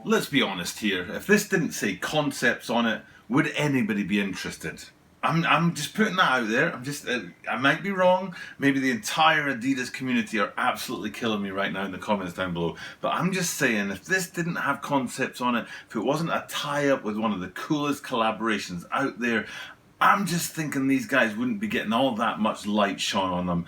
let's be honest here. If this didn't say concepts on it, would anybody be interested? I'm just putting that out there. I might be wrong. Maybe the entire Adidas community are absolutely killing me right now in the comments down below. But I'm just saying, if this didn't have concepts on it, if it wasn't a tie-up with one of the coolest collaborations out there, I'm just thinking these guys wouldn't be getting all that much light shone on them.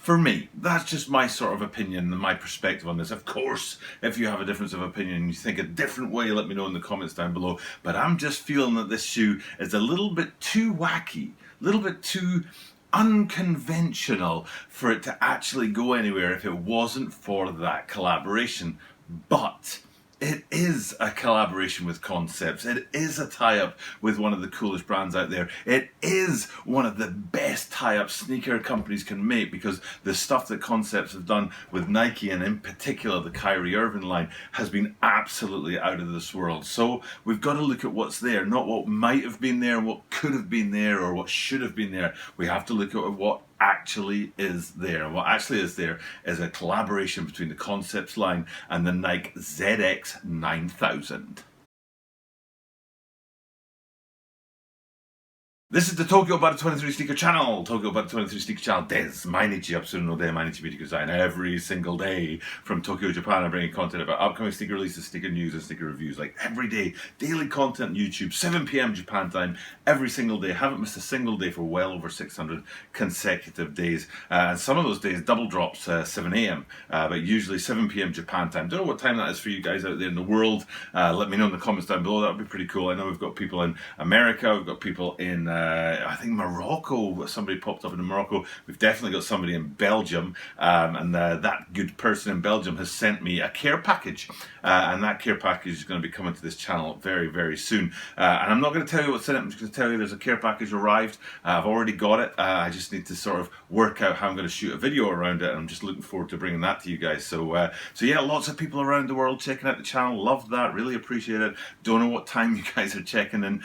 For me, that's just my sort of opinion and my perspective on this. Of course, if you have a difference of opinion and you think a different way, let me know in the comments down below. But I'm just feeling that this shoe is a little bit too wacky, a little bit too unconventional for it to actually go anywhere if it wasn't for that collaboration. But it is a collaboration with Concepts. It is a tie-up with one of the coolest brands out there. It is one of the best tie-ups sneaker companies can make, because the stuff that Concepts have done with Nike, and in particular the Kyrie Irving line, has been absolutely out of this world. So we've got to look at what's there, not what might have been there, what could have been there, or what should have been there. We have to look at what actually is there. And what actually is there is a collaboration between the Concepts line and the Nike ZX 9000. This is the Tokyo About 23 Sneaker Channel. Tokyo About 23 Sneaker Channel des. Mainichi Absurdo no de Mainichi Beauty Design. Every single day from Tokyo, Japan, I'm bringing content about upcoming sneaker releases, sneaker news, and sneaker reviews. Like every day, daily content on YouTube, 7 p.m. Japan time, every single day. Haven't missed a single day for well over 600 consecutive days. And some of those days, double drops 7 a.m. But usually 7 p.m. Japan time. Don't know what time that is for you guys out there in the world. Let me know in the comments down below. That would be pretty cool. I know we've got people in America, we've got people in I think Morocco. Somebody popped up in Morocco. We've definitely got somebody in Belgium, and that good person in Belgium has sent me a care package, and that care package is going to be coming to this channel very, very soon. And I'm not going to tell you what's in it. I'm just going to tell you there's a care package arrived. I've already got it. I just need to sort of work out how I'm going to shoot a video around it, and I'm just looking forward to bringing that to you guys. So yeah, lots of people around the world checking out the channel. Love that. Really appreciate it. Don't know what time you guys are checking in,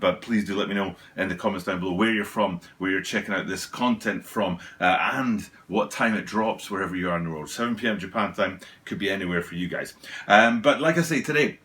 but please do let me know in the comments down below where you're from, where you're checking out this content from, and what time it drops wherever you are in the world. 7 p.m. Japan time, could be anywhere for you guys. But like I say, today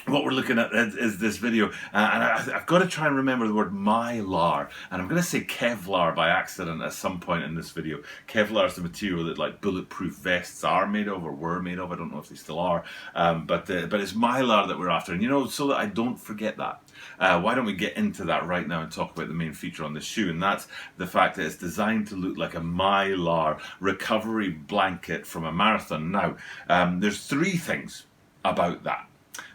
what we're looking at is this video, and I've got to try and remember the word mylar, and I'm going to say Kevlar by accident at some point in this video. Kevlar is the material that like bulletproof vests are made of, or were made of. I don't know if they still are, but it's mylar that we're after, and you know, so that I don't forget that. Why don't we get into that right now and talk about the main feature on this shoe, and that's the fact that it's designed to look like a mylar recovery blanket from a marathon. Now, there's three things about that.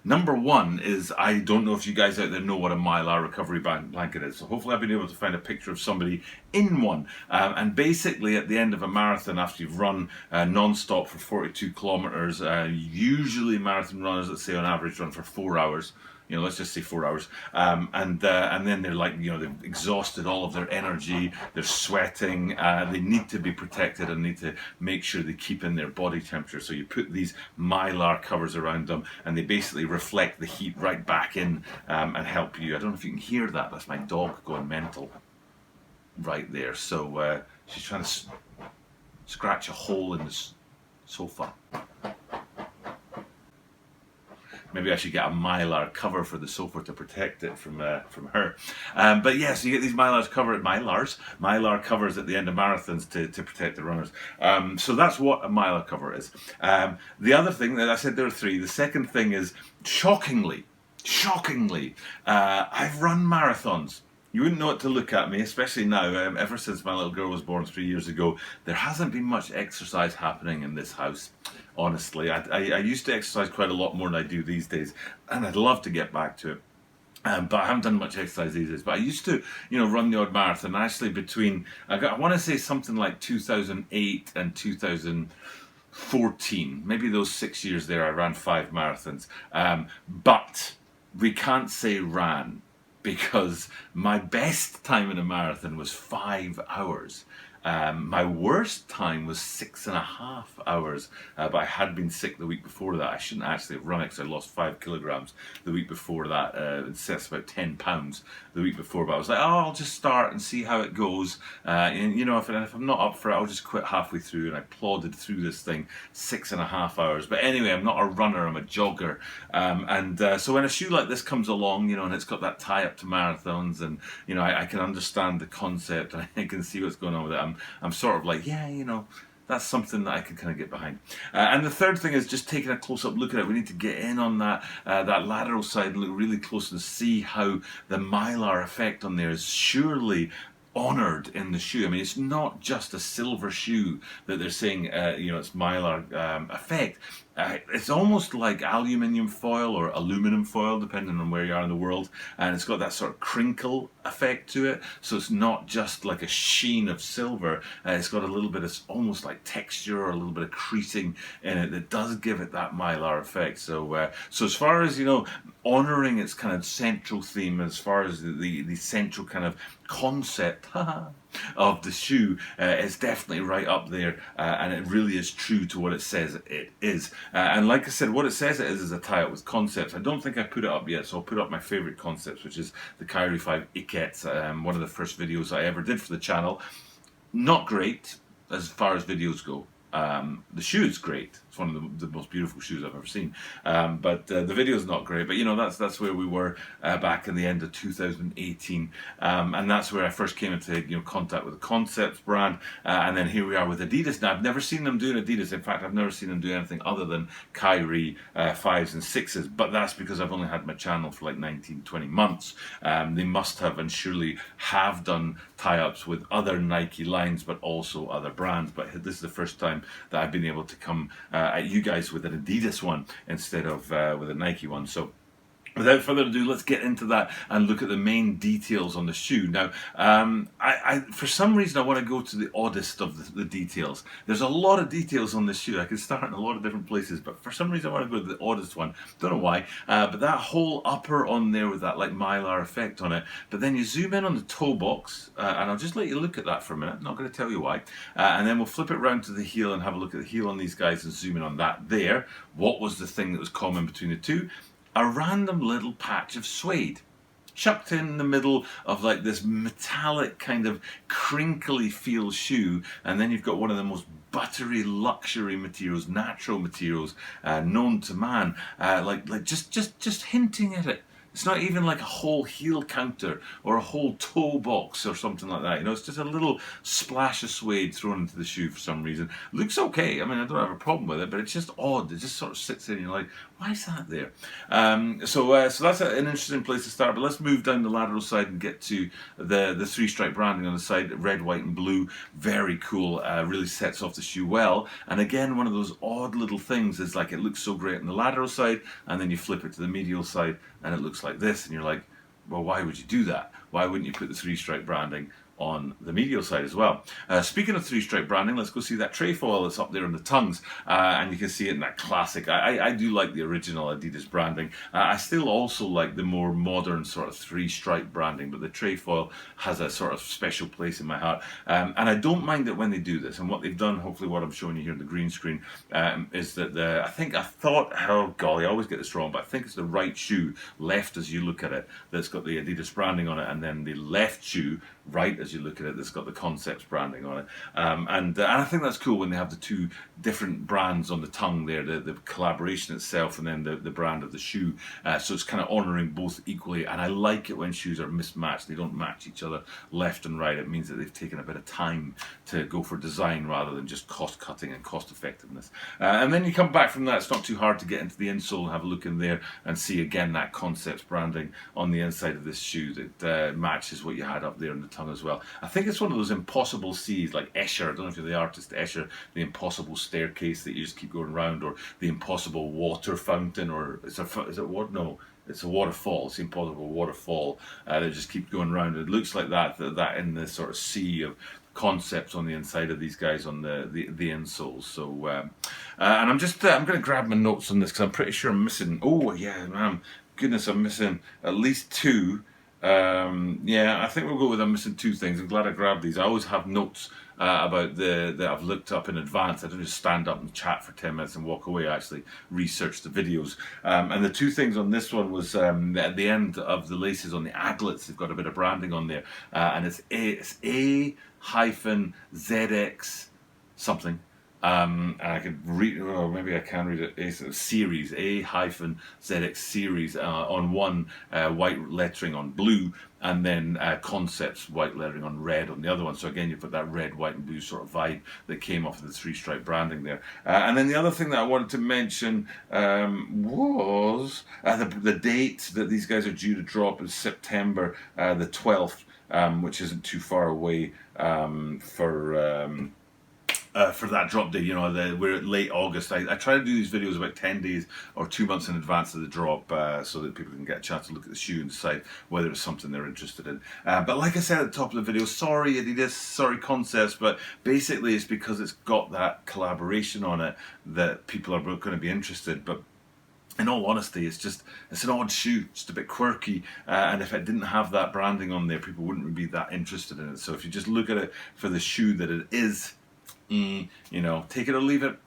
Number one is, I don't know if you guys out there know what a mylar recovery blanket is, so hopefully I've been able to find a picture of somebody in one. And basically at the end of a marathon, after you've run non-stop for 42 kilometers, usually marathon runners, let's say on average, run for 4 hours. You know, let's just say 4 hours, and then they're like, you know, they've exhausted all of their energy, they're sweating, they need to be protected and need to make sure they keep in their body temperature. So you put these mylar covers around them, and they basically reflect the heat right back in, and help you. I don't know if you can hear that, that's my dog going mental right there. So she's trying to scratch a hole in the sofa. Maybe I should get a mylar cover for the sofa to protect it from her. But yeah, so you get these mylar covers at the end of marathons to protect the runners. So that's what a mylar cover is. The other thing that I said, there are three. The second thing is, shockingly, I've run marathons. You wouldn't know it to look at me, especially now. Ever since my little girl was born 3 years ago, there hasn't been much exercise happening in this house. Honestly, I used to exercise quite a lot more than I do these days, and I'd love to get back to it. But I haven't done much exercise these days. But I used to, you know, run the odd marathon. Actually, between I want to say something like 2008 and 2014, maybe those 6 years there, I ran 5 marathons. But we can't say ran, because my best time in a marathon was 5 hours. My worst time was 6.5 hours, but I had been sick the week before that. I shouldn't actually have run it because I lost 5 kilograms the week before that. That's about 10 pounds the week before, but I was like, oh, I'll just start and see how it goes. And you know, if I'm not up for it, I'll just quit halfway through. And I plodded through this thing 6.5 hours. But anyway, I'm not a runner, I'm a jogger. So when a shoe like this comes along, you know, and it's got that tie up to marathons, and you know, I can understand the concept, and I can see what's going on with it. I'm sort of like, yeah, you know, that's something that I can kind of get behind. And the third thing is just taking a close-up look at it. We need to get in on that lateral side and look really close and see how the mylar effect on there is surely honoured in the shoe. I mean, it's not just a silver shoe that they're saying, you know, it's mylar effect. It's almost like aluminium foil or aluminum foil, depending on where you are in the world, and it's got that sort of crinkle effect to it. So it's not just like a sheen of silver. It's got a little bit of almost like texture or a little bit of creasing in it that does give it that mylar effect. So, so as far as, you know, honouring its kind of central theme, as far as the central kind of concept of the shoe, is definitely right up there, and it really is true to what it says it is. And like I said, what it says it is a tie-up with concepts. I don't think I put it up yet, so I'll put up my favourite concepts, which is the Kyrie 5 Iket, one of the first videos I ever did for the channel. Not great as far as videos go. The shoe is great. It's one of the most beautiful shoes I've ever seen. But the video is not great. But you know, that's where we were back in the end of 2018, and that's where I first came into, you know, contact with the Concepts brand, and then here we are with Adidas. Now I've never seen them doing Adidas. In fact, I've never seen them do anything other than Kyrie 5s and 6s. But that's because I've only had my channel for like 19-20 months. They must have and surely have done tie-ups with other Nike lines, but also other brands. But this is the first time that I've been able to come at you guys with an Adidas one instead of with a Nike one. So without further ado, let's get into that and look at the main details on the shoe. Now, I for some reason I want to go to the oddest of the details. There's a lot of details on this shoe. I could start in a lot of different places, but for some reason I want to go to the oddest one. Don't know why, but that whole upper on there with that like mylar effect on it. But then you zoom in on the toe box, and I'll just let you look at that for a minute. I'm not going to tell you why. And then we'll flip it around to the heel and have a look at the heel on these guys and zoom in on that there. What was the thing that was common between the two? A random little patch of suede chucked in the middle of like this metallic kind of crinkly feel shoe, and then you've got one of the most buttery luxury materials, natural materials known to man, like just hinting at it. It's not even like a whole heel counter or a whole toe box or something like that. You know, it's just a little splash of suede thrown into the shoe for some reason. Looks okay. I mean, I don't have a problem with it, but it's just odd. It just sort of sits there and you're like, why is that there? So that's an interesting place to start. But let's move down the lateral side and get to the three-stripe branding on the side, red, white, and blue. Very cool. Really sets off the shoe well. And again, one of those odd little things is like it looks so great on the lateral side, and then you flip it to the medial side, and it looks like this, and you're like, well, why would you do that? Why wouldn't you put the three-stripe branding on the medial side as well? Speaking of three-stripe branding, let's go see that trefoil that's up there on the tongues, and you can see it in that classic. I do like the original Adidas branding. I still also like the more modern sort of three-stripe branding, but the trefoil has a sort of special place in my heart, and I don't mind it when they do this. And what they've done, hopefully what I'm showing you here on the green screen, is that oh golly, I always get this wrong, but I think it's the right shoe, left as you look at it, that's got the Adidas branding on it, and then the left shoe, right as you look at it, that's got the Concepts branding on it, and I think that's cool when they have the two different brands on the tongue there, the collaboration itself and then the brand of the shoe, so it's kind of honouring both equally. And I like it when shoes are mismatched, they don't match each other left and right. It means that they've taken a bit of time to go for design rather than just cost cutting and cost effectiveness. And then you come back from that, it's not too hard to get into the insole and have a look in there and see again that Concepts branding on the inside of this shoe that matches what you had up there on the tongue as well. I think it's one of those impossible C's, like Escher. I don't know if you're the artist Escher, the impossible staircase that you just keep going round, or the impossible water fountain, or is it what? No, it's a waterfall. It's the impossible waterfall that just keep going round. It looks like that in the sort of sea of concepts on the inside of these guys on the insoles. So and I'm going to grab my notes on this because I'm pretty sure I'm missing. Oh yeah, man, goodness, I'm missing at least two Yeah, I think we'll go with I'm missing two things. I'm glad I grabbed these. I always have notes about that I've looked up in advance. I don't just stand up and chat for 10 minutes and walk away. I actually research the videos. And the two things on this one was at the end of the laces on the aglets, they've got a bit of branding on there. And it's A-ZX something. And I could read, or maybe I can read it. It's a series, A-ZX series on one, white lettering on blue, and then concepts white lettering on red on the other one. So again, you've got that red, white, and blue sort of vibe that came off of the three-stripe branding there. And then the other thing that I wanted to mention was the date that these guys are due to drop is September the 12th, which isn't too far away for that drop day. You know, we're at late August. I try to do these videos about 10 days or 2 months in advance of the drop so that people can get a chance to look at the shoe and decide whether it's something they're interested in. But like I said at the top of the video, sorry Adidas, sorry Concepts, but basically it's because it's got that collaboration on it that people are going to be interested. But in all honesty, it's an odd shoe, just a bit quirky, and if it didn't have that branding on there, people wouldn't be that interested in it. So if you just look at it for the shoe that it is, you know, take it or leave it.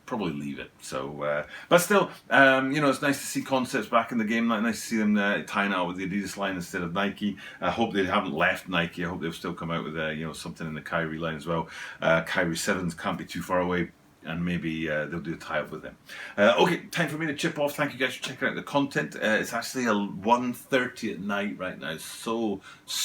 Probably leave it. So, but still, you know, it's nice to see Concepts back in the game. Nice to see them tying out with the Adidas line instead of Nike. I hope they haven't left Nike. I hope they'll still come out with you know, something in the Kyrie line as well. Kyrie 7s can't be too far away. And maybe they'll do a tie-up with them. Okay, time for me to chip off. Thank you guys for checking out the content. It's actually 1:30 at night right now. It's so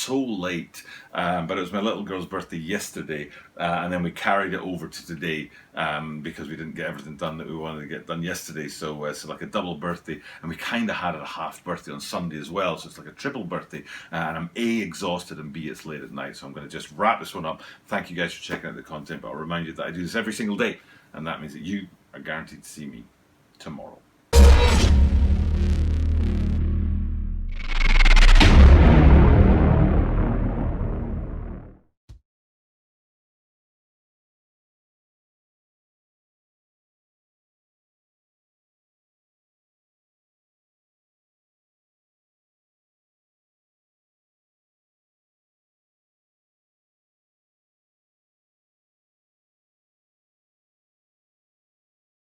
late. But it was my little girl's birthday yesterday. And then we carried it over to today because we didn't get everything done that we wanted to get done yesterday. So it's like a double birthday. And we kind of had a half birthday on Sunday as well. So it's like a triple birthday. And I'm A, exhausted, and B, it's late at night. So I'm going to just wrap this one up. Thank you guys for checking out the content. But I'll remind you that I do this every single day. And that means that you are guaranteed to see me tomorrow.